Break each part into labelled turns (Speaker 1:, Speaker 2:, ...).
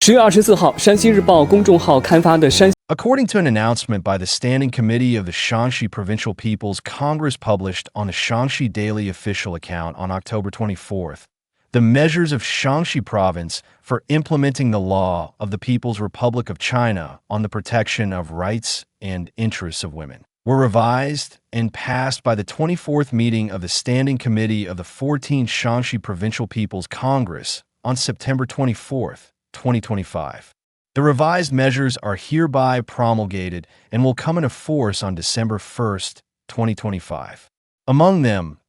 Speaker 1: 10月24号，山西日报公众号刊发的山。
Speaker 2: According to an announcement by the Standing Committee of the Shanxi Provincial People's Congress published on the Shanxi Daily official account on October 24th, the measures of Shanxi Province for implementing the law of the People's Republic of China on the protection of rights and interests of women were revised and passed by the 24th meeting of the Standing Committee of the 14th Shanxi Provincial People's Congress on September 24th, 2025. The revised measures are hereby promulgated and will come into force on December 1st, 2025. Among them,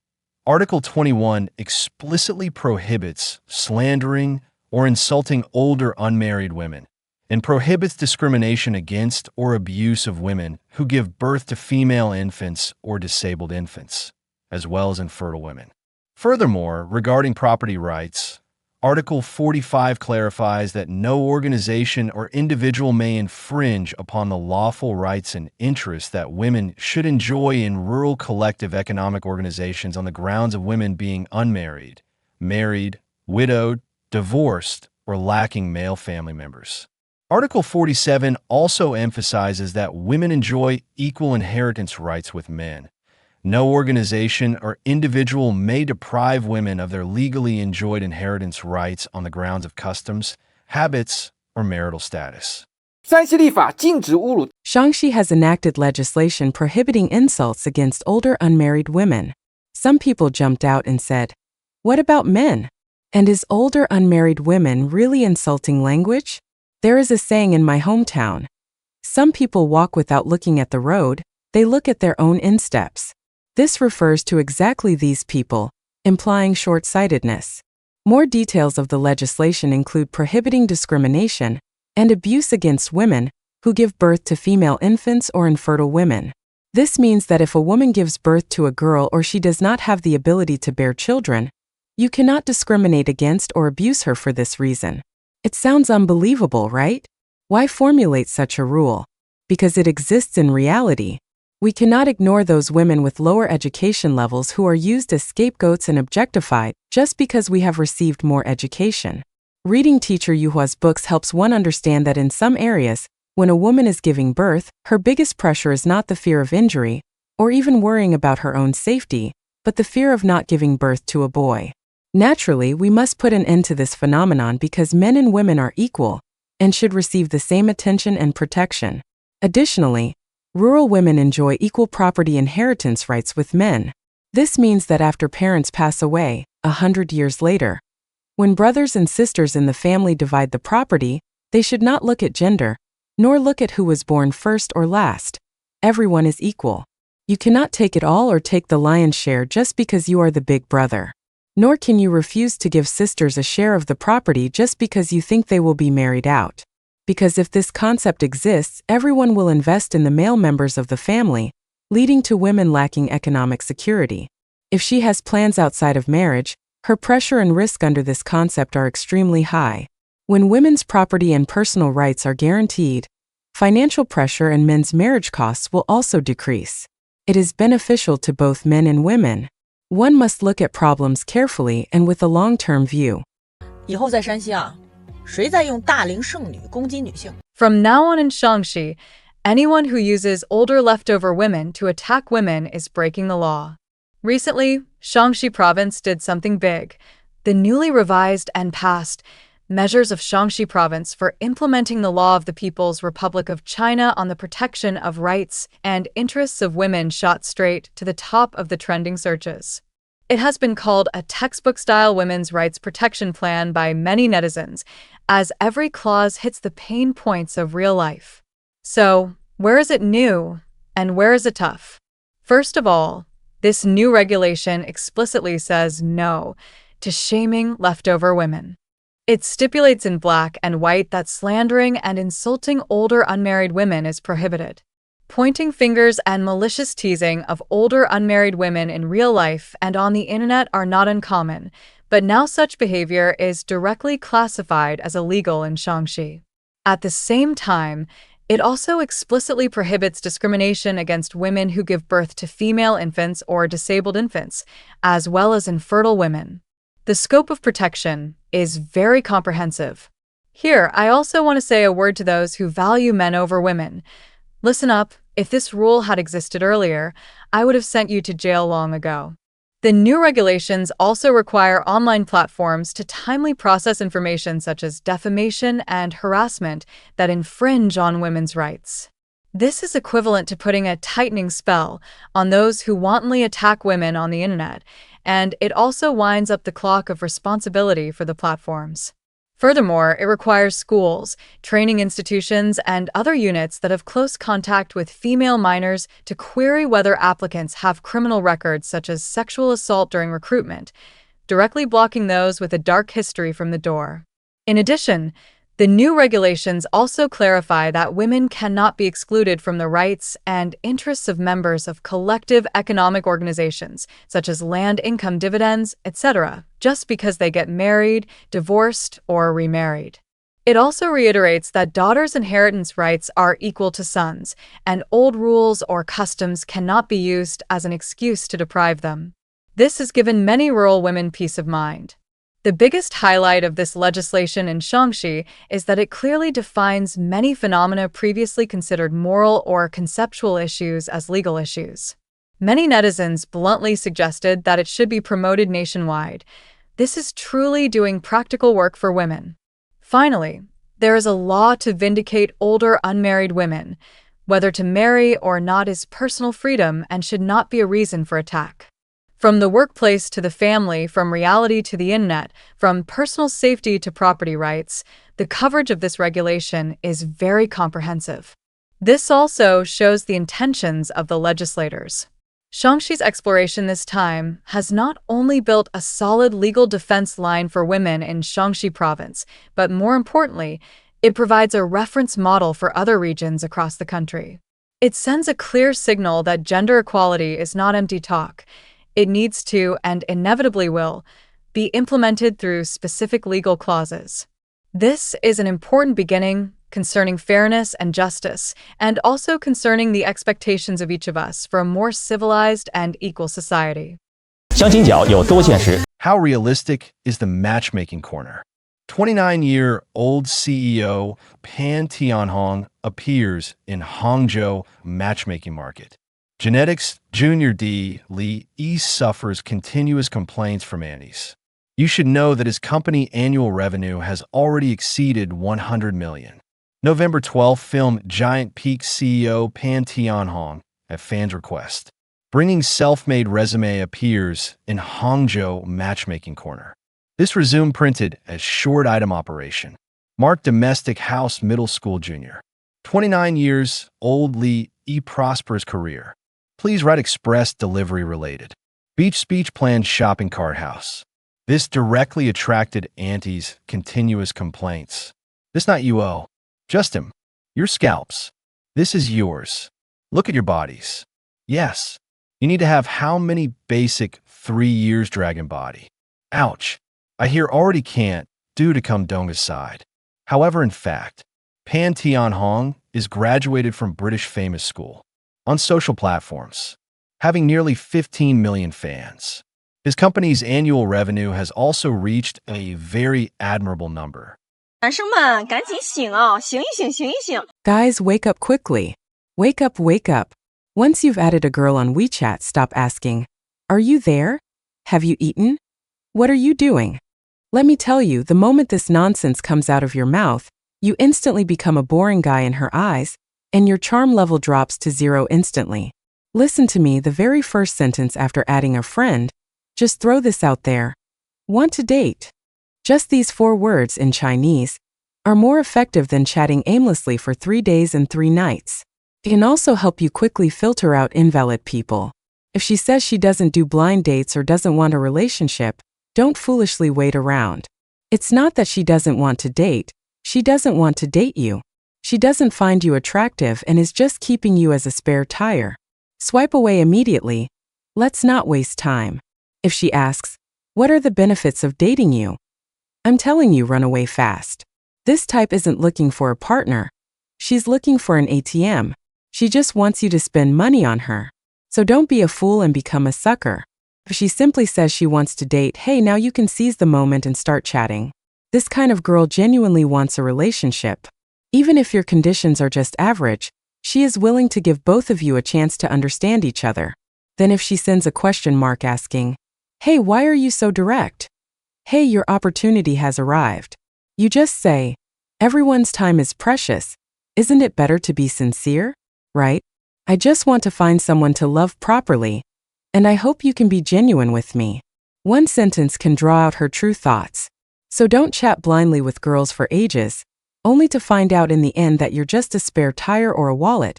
Speaker 2: Article 21 explicitly prohibits slandering or insulting older unmarried women and prohibits discrimination against or abuse of women who give birth to female infants or disabled infants, as well as infertile women. Furthermore, regarding property rights, Article 45 clarifies that no organization or individual may infringe upon the lawful rights and interests that women should enjoy in rural collective economic organizations on the grounds of women being unmarried, married, widowed, divorced, or lacking male family members. Article 47 also emphasizes that women enjoy equal inheritance rights with men. No organization or individual may deprive women of their legally enjoyed inheritance rights on the grounds of customs, habits, or marital status.
Speaker 3: Shanxi has enacted legislation prohibiting insults against older unmarried women. Some people jumped out and said, "What about men? And is older unmarried women really insulting language?" There is a saying in my hometown. Some people walk without looking at the road, they look at their own insteps. This refers to exactly these people, implying short-sightedness. More details of the legislation include prohibiting discrimination and abuse against women who give birth to female infants or infertile women. This means that if a woman gives birth to a girl or she does not have the ability to bear children, you cannot discriminate against or abuse her for this reason. It sounds unbelievable, right? Why formulate such a rule? Because it exists in reality. We cannot ignore those women with lower education levels who are used as scapegoats and objectified just because we have received more education. Reading teacher Yuhua's books helps one understand that in some areas, when a woman is giving birth, her biggest pressure is not the fear of injury, or even worrying about her own safety, but the fear of not giving birth to a boy. Naturally, we must put an end to this phenomenon because men and women are equal and should receive the same attention and protection. Additionally, rural women enjoy equal property inheritance rights with men. This means that after parents pass away, 100 years later, when brothers and sisters in the family divide the property, they should not look at gender, nor look at who was born first or last. Everyone is equal. You cannot take it all or take the lion's share just because you are the big brother. Nor can you refuse to give sisters a share of the property just because you think they will be married out. Because if this concept exists, everyone will invest in the male members of the family, leading to women lacking economic security. If she has plans outside of marriage, her pressure and risk under this concept are extremely high. When women's property and personal rights are guaranteed, financial pressure and men's marriage costs will also decrease. It is beneficial to both men and women. One must look at problems carefully and with a long-term view.
Speaker 4: 以后在山西啊，谁在用大龄剩女攻击女性？
Speaker 5: From now on in Shanxi, anyone who uses older leftover women to attack women is breaking the law. Recently, Shanxi Province did something big. The newly revised and passed Measures of Shanxi Province for implementing the law of the People's Republic of China on the protection of rights and interests of women shot straight to the top of the trending searches. It has been called a textbook-style women's rights protection plan by many netizens, as every clause hits the pain points of real life. So, where is it new, and where is it tough? First of all, this new regulation explicitly says no to shaming leftover women. It stipulates in black and white that slandering and insulting older unmarried women is prohibited. Pointing fingers and malicious teasing of older unmarried women in real life and on the internet are not uncommon, but now such behavior is directly classified as illegal in Shanxi. At the same time, it also explicitly prohibits discrimination against women who give birth to female infants or disabled infants, as well as infertile women. The scope of protection is very comprehensive. Here, I also want to say a word to those who value men over women. Listen up, if this rule had existed earlier, I would have sent you to jail long ago. The new regulations also require online platforms to timely process information such as defamation and harassment that infringe on women's rights. This is equivalent to putting a tightening spell on those who wantonly attack women on the internet, and it also winds up the clock of responsibility for the platforms. Furthermore, it requires schools, training institutions, and other units that have close contact with female minors to query whether applicants have criminal records such as sexual assault during recruitment, directly blocking those with a dark history from the door. In addition, the new regulations also clarify that women cannot be excluded from the rights and interests of members of collective economic organizations, such as land income dividends, etc., just because they get married, divorced, or remarried. It also reiterates that daughters' inheritance rights are equal to sons, and old rules or customs cannot be used as an excuse to deprive them. This has given many rural women peace of mind. The biggest highlight of this legislation in Shanxi is that it clearly defines many phenomena previously considered moral or conceptual issues as legal issues. Many netizens bluntly suggested that it should be promoted nationwide. This is truly doing practical work for women. Finally, there is a law to vindicate older unmarried women. Whether to marry or not is personal freedom and should not be a reason for attack. From the workplace to the family, from reality to the internet, from personal safety to property rights, the coverage of this regulation is very comprehensive. This also shows the intentions of the legislators. Shanxi's exploration this time has not only built a solid legal defense line for women in Shanxi province, but more importantly, it provides a reference model for other regions across the country. It sends a clear signal that gender equality is not empty talk. It needs to, and inevitably will, be implemented through specific legal clauses. This is an important beginning concerning fairness and justice, and also concerning the expectations of each of us for a more civilized and equal society.
Speaker 6: 相亲角有多现实？
Speaker 2: How realistic is the matchmaking corner? 29-year-old CEO Pan Tianhong appears in Hangzhou matchmaking market. Genetics Junior D. Li E suffers continuous complaints from aunties. You should know that his company annual revenue has already exceeded 100 million. November 12th, film Giant Peak CEO Pan Tianhong at fans' request. Bringing self-made resume appears in Hangzhou matchmaking corner. This resume printed as short item operation. Mark domestic house middle school junior. 29 years old Li E prosperous career. Please write express delivery related. Beach speech planned shopping cart house. This directly attracted aunties' continuous complaints. This not you owe. Just him. Your scalps. This is yours. Look at your bodies. Yes. You need to have how many basic 3 years dragon body. Ouch. I hear already can't due to come Donga's side. However, in fact, Pan Tianhong is graduated from British famous school. On social platforms, having nearly 15 million fans. His company's annual revenue has also reached a very admirable number.
Speaker 7: 男生们赶紧醒啊，醒一醒，醒一醒。
Speaker 3: Guys, wake up quickly. Wake up, wake up. Once you've added a girl on WeChat, stop asking, "Are you there? Have you eaten? What are you doing?" Let me tell you, the moment this nonsense comes out of your mouth, you instantly become a boring guy in her eyes, and your charm level drops to 0 instantly. Listen to me, the very first sentence after adding a friend, just throw this out there. Want to date? Just these 4 words in Chinese are more effective than chatting aimlessly for 3 days and 3 nights. It can also help you quickly filter out invalid people. If she says she doesn't do blind dates or doesn't want a relationship, don't foolishly wait around. It's not that she doesn't want to date, she doesn't want to date you. She doesn't find you attractive and is just keeping you as a spare tire. Swipe away immediately. Let's not waste time. If she asks, "What are the benefits of dating you?" I'm telling you, run away fast. This type isn't looking for a partner. She's looking for an ATM. She just wants you to spend money on her. So don't be a fool and become a sucker. If she simply says she wants to date, hey, now you can seize the moment and start chatting. This kind of girl genuinely wants a relationship. Even if your conditions are just average, she is willing to give both of you a chance to understand each other. Then if she sends a question mark asking, "Hey, why are you so direct? Hey, your opportunity has arrived." You just say, "Everyone's time is precious. Isn't it better to be sincere? Right? I just want to find someone to love properly, and I hope you can be genuine with me." One sentence can draw out her true thoughts. So don't chat blindly with girls for ages, only to find out in the end that you're just a spare tire or a wallet,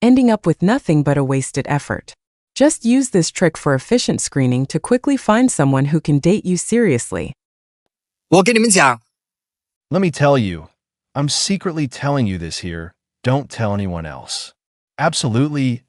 Speaker 3: ending up with nothing but a wasted effort. Just use this trick for efficient screening to quickly find someone who can date you seriously.
Speaker 8: 我跟你们讲，
Speaker 2: Let me tell you, I'm secretly telling you this here. Don't tell anyone else. Absolutely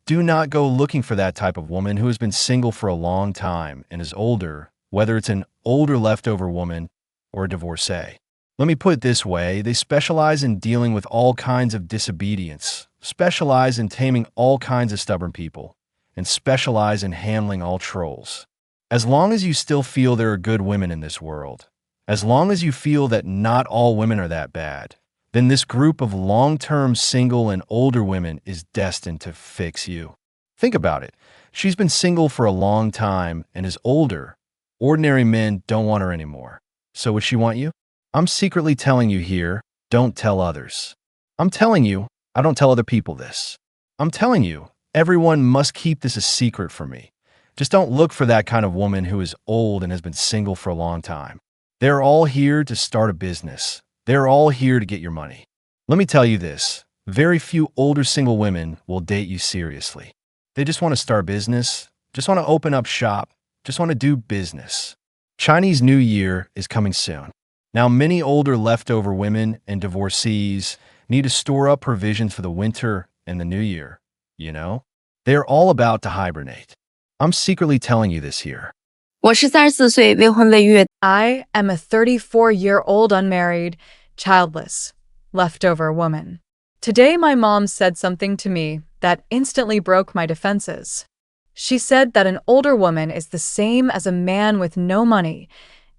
Speaker 2: do not go looking for that type of woman who has been single for a long time and is older, whether it's an older leftover woman or a divorcee. Let me put it this way, they specialize in dealing with all kinds of disobedience, specialize in taming all kinds of stubborn people, and specialize in handling all trolls. As long as you still feel there are good women in this world, as long as you feel that not all women are that bad, then this group of long-term single and older women is destined to fix you. Think about it. She's been single for a long time and is older. Ordinary men don't want her anymore. So would she want you? I'm secretly telling you here, don't tell others. I'm telling you, I don't tell other people this. I'm telling you, everyone must keep this a secret from me. Just don't look for that kind of woman who is old and has been single for a long time. They're all here to start a business. They're all here to get your money. Let me tell you this, very few older single women will date you seriously. They just want to start business, just want to open up shop, just want to do business. Chinese New Year is coming soon. Now, many older leftover women and divorcees need to store up provisions for the winter and the new year, you know? They're all about to hibernate. I'm secretly telling you this here.
Speaker 9: 我是34岁未婚未育
Speaker 5: I am a 34-year-old unmarried, childless, leftover woman. Today my mom said something to me that instantly broke my defenses. She said that an older woman is the same as a man with no money.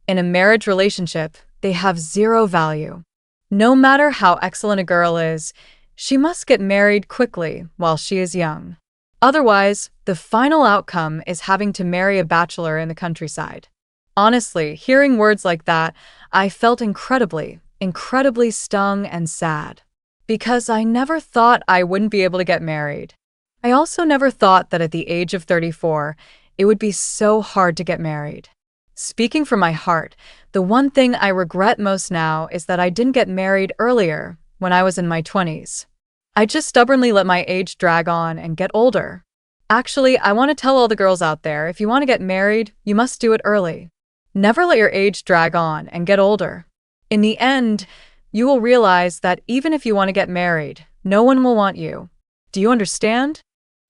Speaker 5: In a marriage relationship, they have zero value. No matter how excellent a girl is, she must get married quickly while she is young. Otherwise, the final outcome is having to marry a bachelor in the countryside. Honestly, hearing words like that, I felt incredibly stung and sad. Because I never thought I wouldn't be able to get married. I also never thought that at the age of 34, it would be so hard to get married. Speaking from my heart, the one thing I regret most now is that I didn't get married earlier, when I was in my 20s. I just stubbornly let my age drag on and get older. Actually, I want to tell all the girls out there, if you want to get married, you must do it early. Never let your age drag on and get older. In the end, you will realize that even if you want to get married, no one will want you. Do you understand?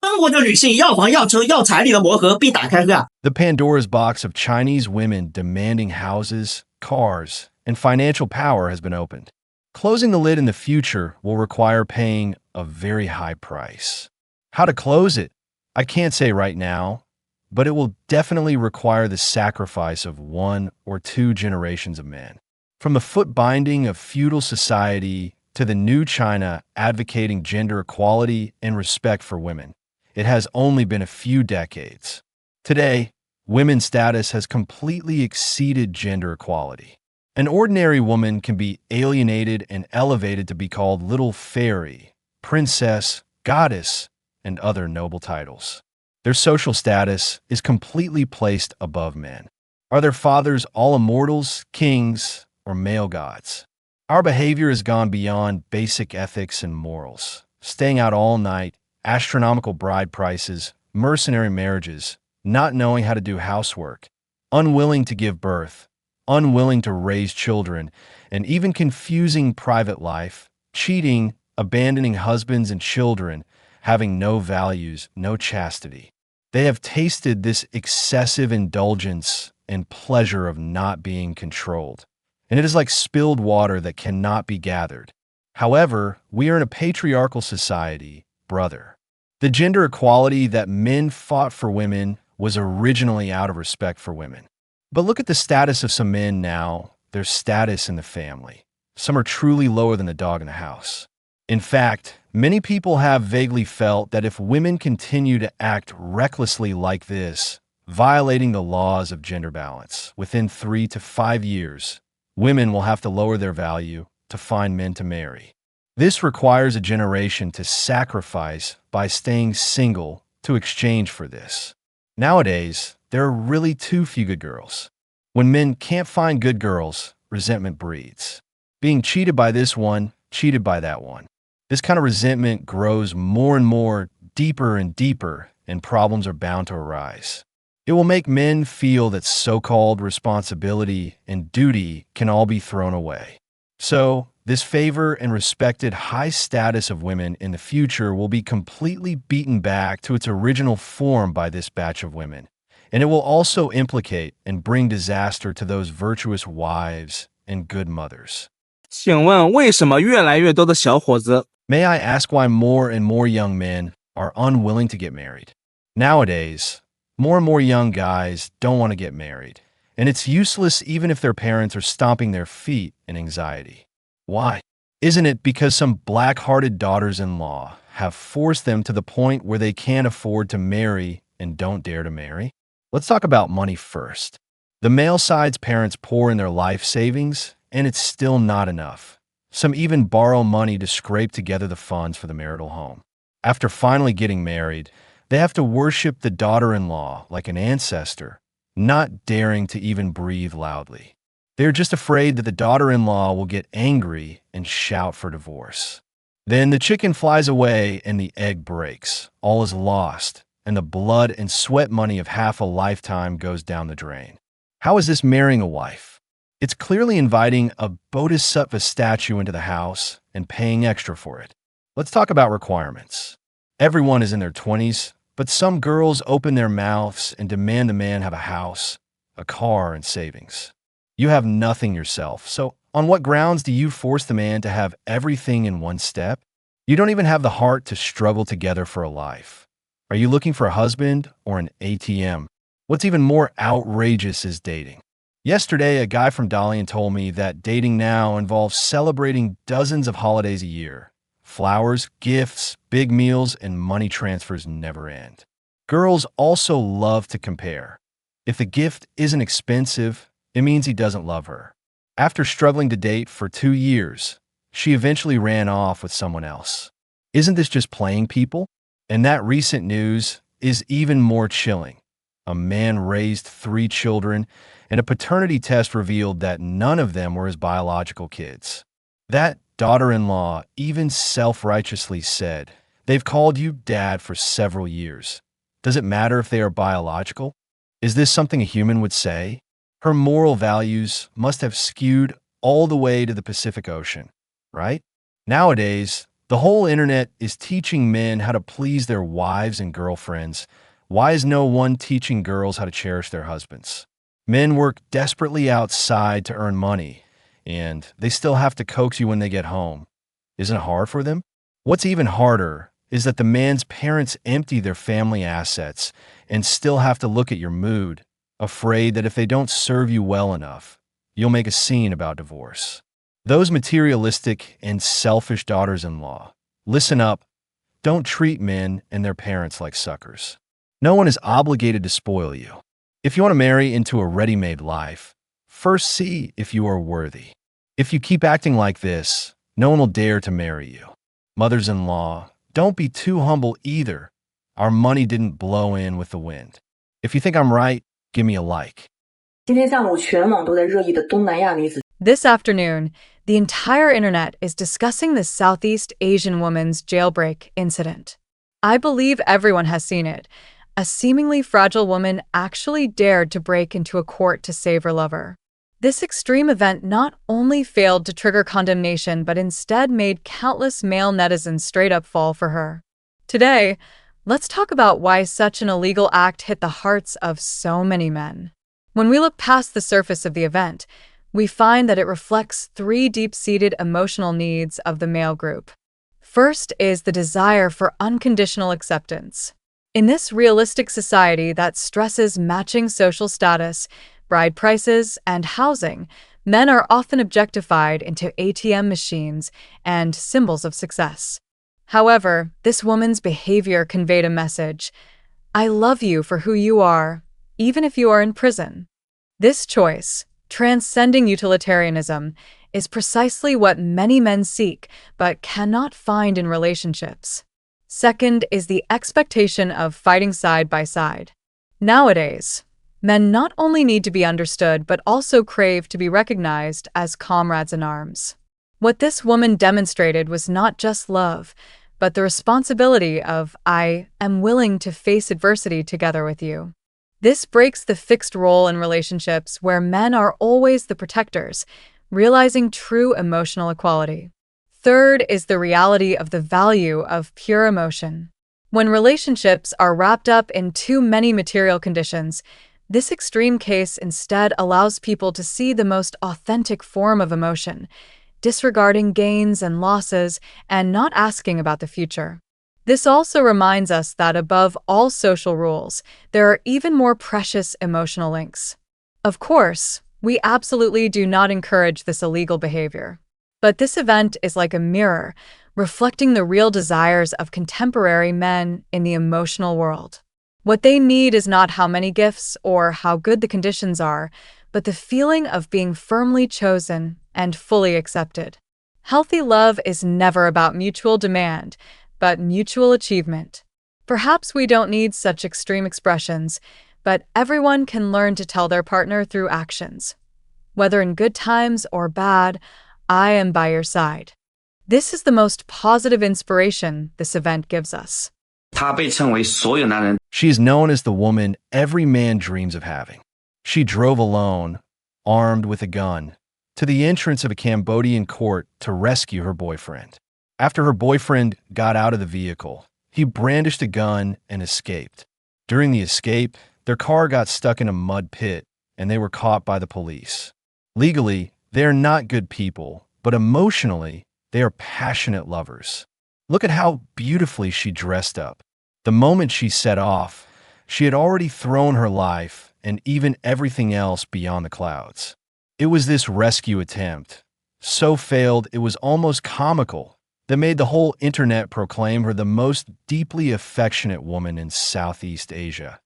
Speaker 8: 中国的女性要房要车要彩礼的魔盒被打开了。
Speaker 2: The Pandora's box of Chinese women demanding houses, cars, and financial power has been opened. Closing the lid in the future will require paying a very high price. How to close it? I can't say right now, but it will definitely require the sacrifice of 1 or 2 generations of men. From the foot binding of feudal society to the new China advocating gender equality and respect for women, it has only been a few decades. Today, women's status has completely exceeded gender equality. An ordinary woman can be alienated and elevated to be called little fairy, princess, goddess, and other noble titles. Their social status is completely placed above men. Are their fathers all immortals, kings, or male gods? Our behavior has gone beyond basic ethics and morals. Staying out all night, astronomical bride prices, mercenary marriages, not knowing how to do housework, unwilling to give birth, unwilling to raise children, and even confusing private life, cheating, abandoning husbands and children, having no values, no chastity. They have tasted this excessive indulgence and pleasure of not being controlled. And it is like spilled water that cannot be gathered. However, we are in a patriarchal society, brother. The gender equality that men fought for women was originally out of respect for women. But look at the status of some men now, their status in the family. Some are truly lower than the dog in the house. In fact, many people have vaguely felt that if women continue to act recklessly like this, violating the laws of gender balance, within 3 to 5 years, women will have to lower their value to find men to marry. This requires a generation to sacrifice by staying single to exchange for this. Nowadays, there are really too few good girls. When men can't find good girls, resentment breeds. Being cheated by this one, cheated by that one. This kind of resentment grows more and more, deeper and deeper, and problems are bound to arise. It will make men feel that so-called responsibility and duty can all be thrown away. So, this favor and respected high status of women in the future will be completely beaten back to its original form by this batch of women. And it will also implicate and bring disaster to those virtuous wives and good mothers.
Speaker 10: 请问为什么越来越多的小伙子
Speaker 2: May I ask why more and more young men are unwilling to get married? Nowadays, more and more young guys don't want to get married, and it's useless even if their parents are stomping their feet in anxiety. Why? Isn't it because some black-hearted daughters-in-law have forced them to the point where they can't afford to marry and don't dare to marry? Let's talk about money first. The male side's parents pour in their life savings, and it's still not enough. Some even borrow money to scrape together the funds for the marital home. After finally getting married, they have to worship the daughter-in-law like an ancestor, not daring to even breathe loudly. They're just afraid that the daughter-in-law will get angry and shout for divorce. Then the chicken flies away and the egg breaks. All is lost, and the blood and sweat money of half a lifetime goes down the drain. How is this marrying a wife? It's clearly inviting a bodhisattva statue into the house and paying extra for it. Let's talk about requirements. Everyone is in their 20s, but some girls open their mouths and demand the man have a house, a car, and savings. You have nothing yourself, so on what grounds do you force the man to have everything in one step? You don't even have the heart to struggle together for a life. Are you looking for a husband or an ATM? What's even more outrageous is dating. Yesterday, a guy from Dalian told me that dating now involves celebrating dozens of holidays a year. Flowers, gifts, big meals, and money transfers never end. Girls also love to compare. If the gift isn't expensive, it means he doesn't love her. After struggling to date for 2 years, she eventually ran off with someone else. Isn't this just playing people? And that recent news is even more chilling. A man raised 3 children, and a paternity test revealed that none of them were his biological kids. That daughter-in-law even self-righteously said, "They've called you dad for several years. Does it matter if they are biological?" Is this something a human would say? Her moral values must have skewed all the way to the Pacific Ocean, right? Nowadays, the whole internet is teaching men how to please their wives and girlfriends. Why is no one teaching girls how to cherish their husbands? Men work desperately outside to earn money, and they still have to coax you when they get home. Isn't it hard for them? What's even harder is that the man's parents empty their family assets and still have to look at your mood, afraid that if they don't serve you well enough, you'll make a scene about divorce. Those materialistic and selfish daughters-in-law, listen up, don't treat men and their parents like suckers. No one is obligated to spoil you. If you want to marry into a ready-made life, first see if you are worthy. If you keep acting like this, no one will dare to marry you. Mothers-in-law, don't be too humble either. Our money didn't blow in with the wind. If you think I'm right, give me a like.
Speaker 5: This afternoon, the entire internet is discussing the Southeast Asian woman's jailbreak incident. I believe everyone has seen it. A seemingly fragile woman actually dared to break into a court to save her lover. This extreme event not only failed to trigger condemnation, but instead made countless male netizens straight up fall for her. Today, let's talk about why such an illegal act hit the hearts of so many men. When we look past the surface of the event, we find that it reflects 3 deep-seated emotional needs of the male group. First is the desire for unconditional acceptance. In this realistic society that stresses matching social status, bride prices, and housing, men are often objectified into ATM machines and symbols of success. However, this woman's behavior conveyed a message: I love you for who you are, even if you are in prison. This choice, transcending utilitarianism, is precisely what many men seek but cannot find in relationships. Second is the expectation of fighting side by side. Nowadays, men not only need to be understood but also crave to be recognized as comrades in arms. What this woman demonstrated was not just love, but the responsibility of I am willing to face adversity together with you. This breaks the fixed role in relationships where men are always the protectors, realizing true emotional equality. Third is the reality of the value of pure emotion. When relationships are wrapped up in too many material conditions, this extreme case instead allows people to see the most authentic form of emotion, disregarding gains and losses and not asking about the future. This also reminds us that above all social rules, there are even more precious emotional links. Of course, we absolutely do not encourage this illegal behavior. But this event is like a mirror, reflecting the real desires of contemporary men in the emotional world. What they need is not how many gifts or how good the conditions are, but the feeling of being firmly chosen and fully accepted. Healthy love is never about mutual demand, but mutual achievement. Perhaps we don't need such extreme expressions, but everyone can learn to tell their partner through actions. Whether in good times or bad, I am by your side. This is the most positive inspiration this event gives us.
Speaker 2: She is known as the woman every man dreams of having. She drove alone, armed with a gun, to the entrance of a Cambodian court to rescue her boyfriend. After her boyfriend got out of the vehicle, he brandished a gun and escaped. During the escape, their car got stuck in a mud pit and they were caught by the police. Legally, they are not good people, but emotionally, they are passionate lovers. Look at how beautifully she dressed up. The moment she set off, she had already thrown her life and even everything else beyond the clouds. It was this rescue attempt, so failed it was almost comical, that made the whole internet proclaim her the most deeply affectionate woman in Southeast Asia,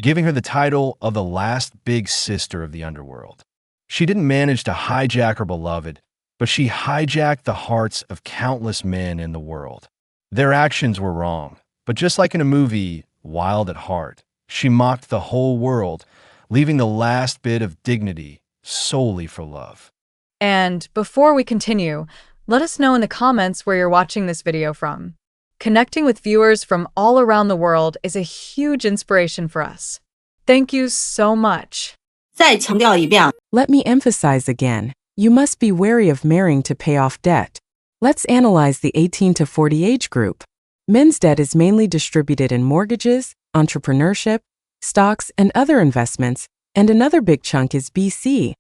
Speaker 2: giving her the title of the last big sister of the underworld. She didn't manage to hijack her beloved, but she hijacked the hearts of countless men in the world. Their actions were wrong, but just like in a movie, Wild at Heart, she mocked the whole world, leaving the last bit of dignity solely for love.
Speaker 5: And before we continue, let us know in the comments where you're watching this video from. Connecting with viewers from all around the world is a huge inspiration for us. Thank you so much.
Speaker 3: Let me emphasize again, you must be wary of marrying to pay off debt. Let's analyze the 18 to 40 age group. Men's debt is mainly distributed in mortgages, entrepreneurship, stocks, and other investments, and another big chunk is BC,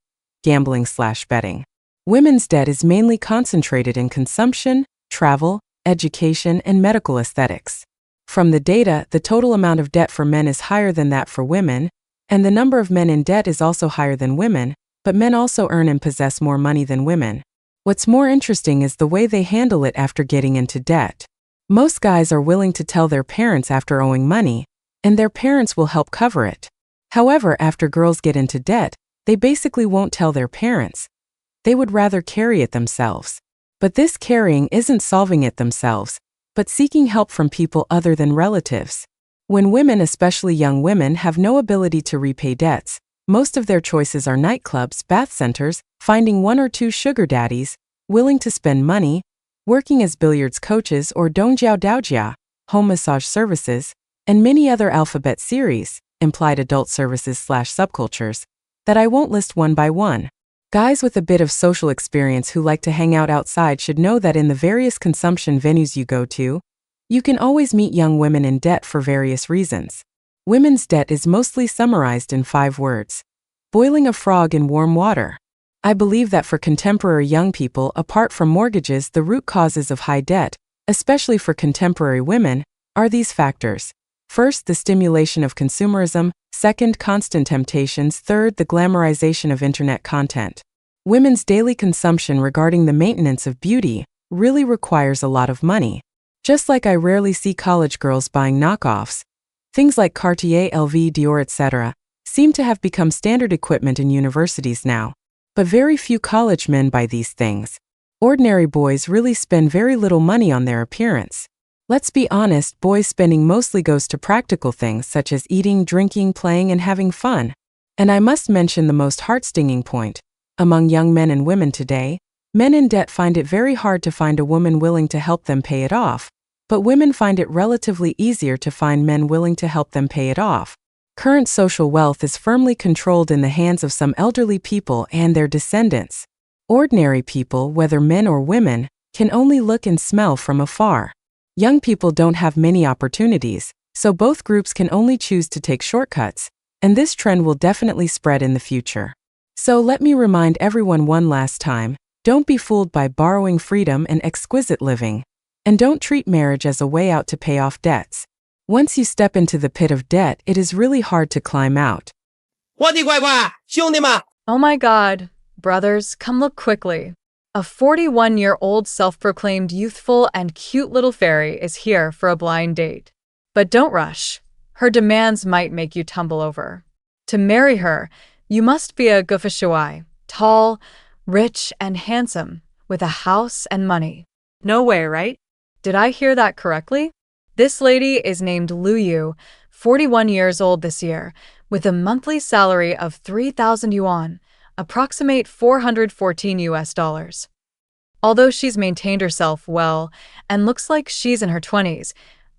Speaker 3: gambling/betting. Women's debt is mainly concentrated in consumption, travel, education, and medical aesthetics. From the data, the total amount of debt for men is higher than that for women, and the number of men in debt is also higher than women, but men also earn and possess more money than women. What's more interesting is the way they handle it after getting into debt. Most guys are willing to tell their parents after owing money, and their parents will help cover it. However, after girls get into debt, they basically won't tell their parents. They would rather carry it themselves. But this carrying isn't solving it themselves, but seeking help from people other than relatives. When women, especially young women, have no ability to repay debts, most of their choices are nightclubs, bath centers, finding one or two sugar daddies, willing to spend money, working as billiards coaches or dongjia daojia, home massage services, and many other alphabet series, implied adult services/subcultures, that I won't list one by one. Guys with a bit of social experience who like to hang out outside should know that in the various consumption venues you go to, you can always meet young women in debt for various reasons. Women's debt is mostly summarized in 5 words: boiling a frog in warm water. I believe that for contemporary young people, apart from mortgages, the root causes of high debt, especially for contemporary women, are these factors. First, the stimulation of consumerism. Second, constant temptations. Third, the glamorization of internet content. Women's daily consumption regarding the maintenance of beauty really requires a lot of money. Just like I rarely see college girls buying knockoffs, things like Cartier, LV, Dior, etc. seem to have become standard equipment in universities now. But very few college men buy these things. Ordinary boys really spend very little money on their appearance. Let's be honest, boys' spending mostly goes to practical things such as eating, drinking, playing, and having fun. And I must mention the most heart-stinging point. Among young men and women today, men in debt find it very hard to find a woman willing to help them pay it off, but women find it relatively easier to find men willing to help them pay it off. Current social wealth is firmly controlled in the hands of some elderly people and their descendants. Ordinary people, whether men or women, can only look and smell from afar. Young people don't have many opportunities, so both groups can only choose to take shortcuts, and this trend will definitely spread in the future. So let me remind everyone one last time, don't be fooled by borrowing freedom and exquisite living. And don't treat marriage as a way out to pay off debts. Once you step into the pit of debt, it is really hard to climb out.
Speaker 8: 我的乖乖，兄弟们！
Speaker 5: Oh my God, brothers, come look quickly. A 41-year-old self-proclaimed youthful and cute little fairy is here for a blind date. But don't rush. Her demands might make you tumble over. To marry her, you must be a gufashuai, tall, rich, and handsome, with a house and money. No way, right? Did I hear that correctly? This lady is named Lu Yu, 41 years old this year, with a monthly salary of 3,000 yuan, approximate $414. Although she's maintained herself well and looks like she's in her 20s,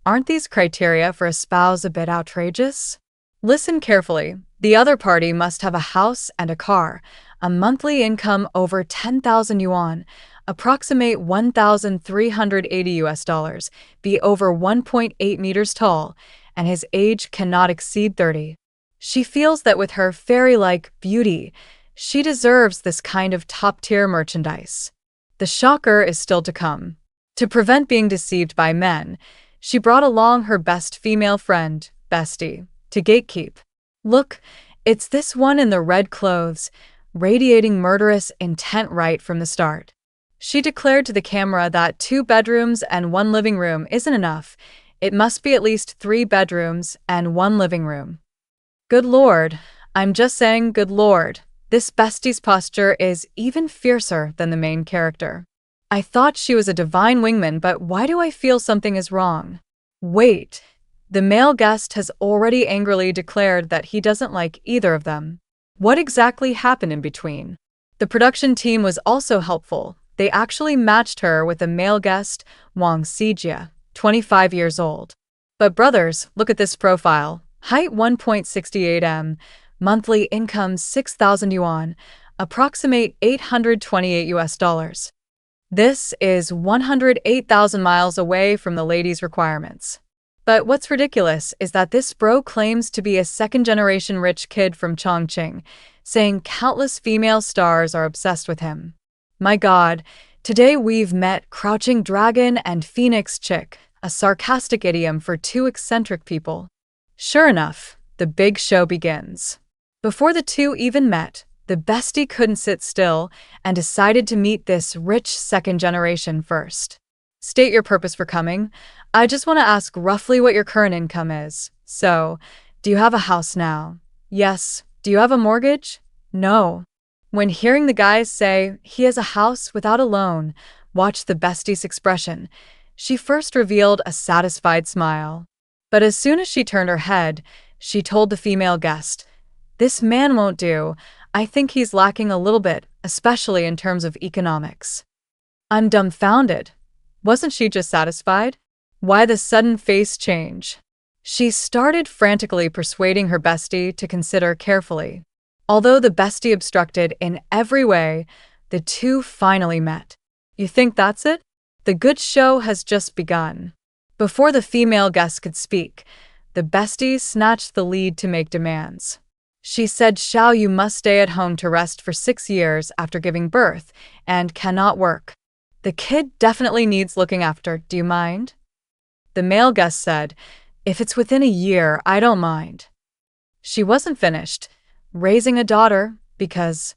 Speaker 5: aren't these criteria for a spouse a bit outrageous? Listen carefully. The other party must have a house and a car, a monthly income over 10,000 yuan, approximate $1,380, be over 1.8 meters tall, and his age cannot exceed 30. She feels that with her fairy-like beauty, she deserves this kind of top-tier merchandise. The shocker is still to come. To prevent being deceived by men, she brought along her best female friend, Bestie, to gatekeep. Look, it's this one in the red clothes, radiating murderous intent right from the start. She declared to the camera that 2 bedrooms and 1 living room isn't enough. It must be at least 3 bedrooms and 1 living room. Good Lord, I'm just saying good Lord, this bestie's posture is even fiercer than the main character. I thought she was a divine wingman, but why do I feel something is wrong? Wait, the male guest has already angrily declared that he doesn't like either of them. What exactly happened in between? The production team was also helpful. They actually matched her with a male guest, Wang Xijia, 25 years old. But brothers, look at this profile. Height 1.68 m, monthly income 6,000 yuan, approximate $828. This is 108,000 miles away from the lady's requirements. But what's ridiculous is that this bro claims to be a second-generation rich kid from Chongqing, saying countless female stars are obsessed with him. My God, today we've met Crouching Dragon and Phoenix Chick, a sarcastic idiom for 2 eccentric people. Sure enough, the big show begins. Before the 2 even met, the bestie couldn't sit still and decided to meet this rich second generation first. State your purpose for coming. I just want to ask roughly what your current income is. So, do you have a house now? Yes. Do you have a mortgage? No. When hearing the guys say he has a house without a loan, watch the bestie's expression. She first revealed a satisfied smile. But as soon as she turned her head, she told the female guest, "This man won't do. I think he's lacking a little bit, especially in terms of economics." I'm dumbfounded. Wasn't she just satisfied? Why the sudden face change? She started frantically persuading her bestie to consider carefully. Although the bestie obstructed in every way, the 2 finally met. You think that's it? The good show has just begun. Before the female guest could speak, the bestie snatched the lead to make demands. She said Xiao Yu must stay at home to rest for 6 years after giving birth and cannot work. The kid definitely needs looking after, do you mind? The male guest said, if it's within a year, I don't mind. She wasn't finished. Raising a daughter, because...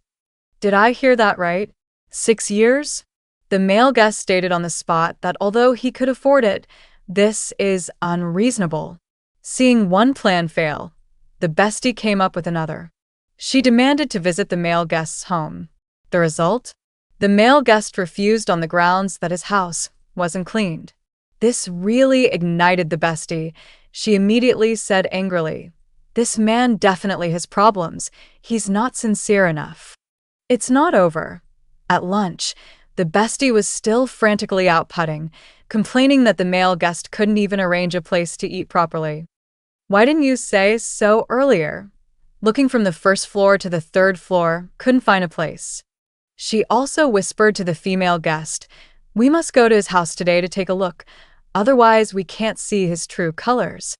Speaker 5: Did I hear that right? 6 years? The male guest stated on the spot that although he could afford it, this is unreasonable. Seeing one plan fail, the bestie came up with another. She demanded to visit the male guest's home. The result? The male guest refused on the grounds that his house wasn't cleaned. This really ignited the bestie. She immediately said angrily, "This man definitely has problems. He's not sincere enough." It's not over. At lunch, the bestie was still frantically out putting, complaining that the male guest couldn't even arrange a place to eat properly. "Why didn't you say so earlier?" Looking from the first floor to the third floor, couldn't find a place. She also whispered to the female guest, "We must go to his house today to take a look, otherwise we can't see his true colors."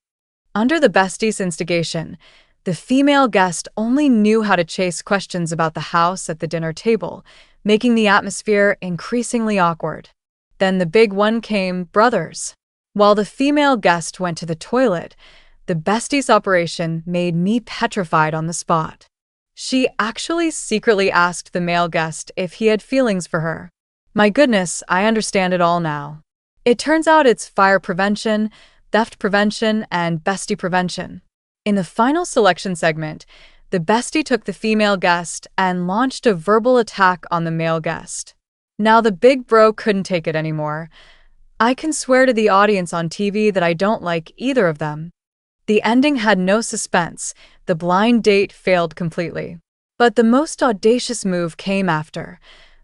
Speaker 5: Under the bestie's instigation, the female guest only knew how to chase questions about the house at the dinner table, making the atmosphere increasingly awkward. Then the big one came, brothers. While the female guest went to the toilet, the bestie's operation made me petrified on the spot. She actually secretly asked the male guest if he had feelings for her. My goodness, I understand it all now. It turns out it's fire prevention, theft prevention, and bestie prevention. In the final selection segment, the bestie took the female guest and launched a verbal attack on the male guest. Now the big bro couldn't take it anymore. "I can swear to the audience on TV that I don't like either of them." The ending had no suspense. The blind date failed completely. But the most audacious move came after.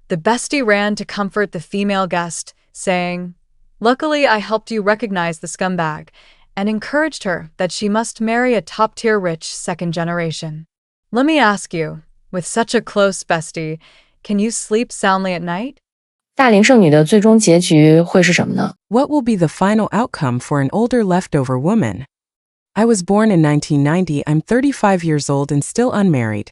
Speaker 5: The bestie ran to comfort the female guest, saying, "Luckily, I helped you recognize the scumbag," and encouraged her that she must marry a top-tier rich second generation. Let me ask you, with such a close bestie, can you sleep soundly at night?
Speaker 9: 大龄剩女的最终结局会是什么呢？
Speaker 3: What will be the final outcome for an older leftover woman? I was born in 1990. I'm 35 years old and still unmarried.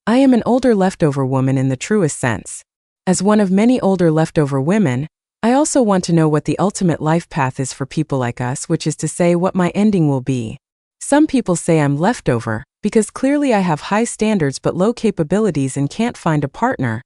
Speaker 3: I am an older leftover woman in the truest sense. As one of many older leftover women, I also want to know what the ultimate life path is for people like us, which is to say what my ending will be. Some people say I'm leftover, because clearly I have high standards but low capabilities and can't find a partner.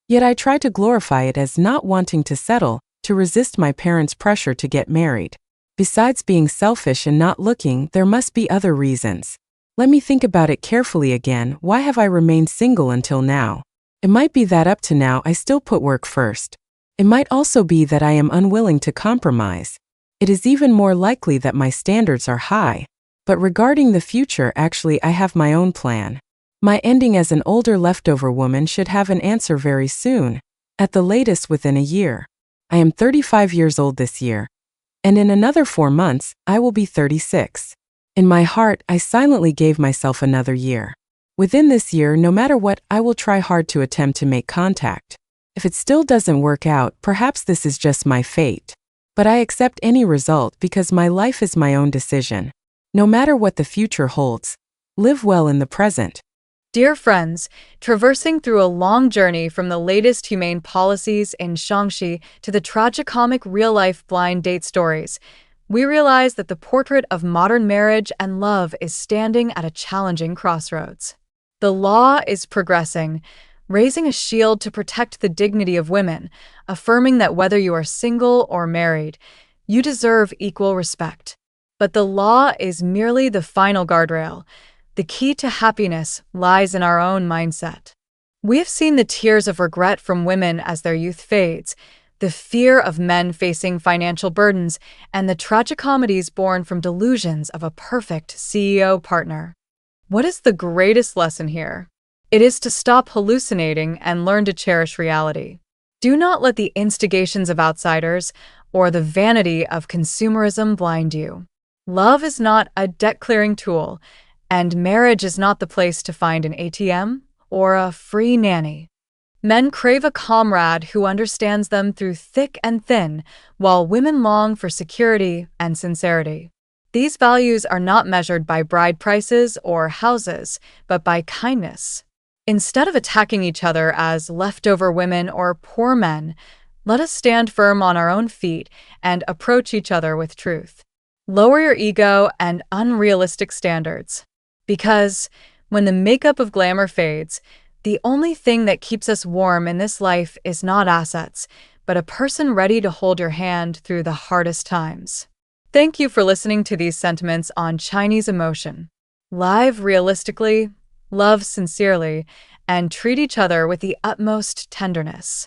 Speaker 3: Yet I try to glorify it as not wanting to settle, to resist my parents' pressure to get married. Besides being selfish and not looking, there must be other reasons. Let me think about it carefully again. Why have I remained single until now? It might be that up to now I still put work first. It might also be that I am unwilling to compromise. It is even more likely that my standards are high. But regarding the future, actually I have my own plan. My ending as an older leftover woman should have an answer very soon, at the latest within a year. I am 35 years old this year, and in another 4 months, I will be 36. In my heart, I silently gave myself another year. Within this year, no matter what, I will try hard to attempt to make contact. If it still doesn't work out, perhaps this is just my fate. But I accept any result because my life is my own decision. No matter what the future holds, live well in the present.
Speaker 5: Dear friends, traversing through a long journey from the latest humane policies in Shanxi to the tragicomic real-life blind date stories, we realize that the portrait of modern marriage and love is standing at a challenging crossroads. The law is progressing, raising a shield to protect the dignity of women, affirming that whether you are single or married, you deserve equal respect. But the law is merely the final guardrail. The key to happiness lies in our own mindset. We have seen the tears of regret from women as their youth fades, the fear of men facing financial burdens, and the tragicomedies born from delusions of a perfect CEO partner. What is the greatest lesson here? It is to stop hallucinating and learn to cherish reality. Do not let the instigations of outsiders or the vanity of consumerism blind you. Love is not a debt-clearing tool, and marriage is not the place to find an ATM or a free nanny. Men crave a comrade who understands them through thick and thin, while women long for security and sincerity. These values are not measured by bride prices or houses, but by kindness. Instead of attacking each other as leftover women or poor men, let us stand firm on our own feet and approach each other with truth. Lower your ego and unrealistic standards. Because when the makeup of glamour fades, The only thing that keeps us warm in this life is not assets, but a person ready to hold your hand through the hardest times. Thank you for listening to these sentiments on Chinese Emotion. Live realistically, love sincerely, and treat each other with the utmost tenderness.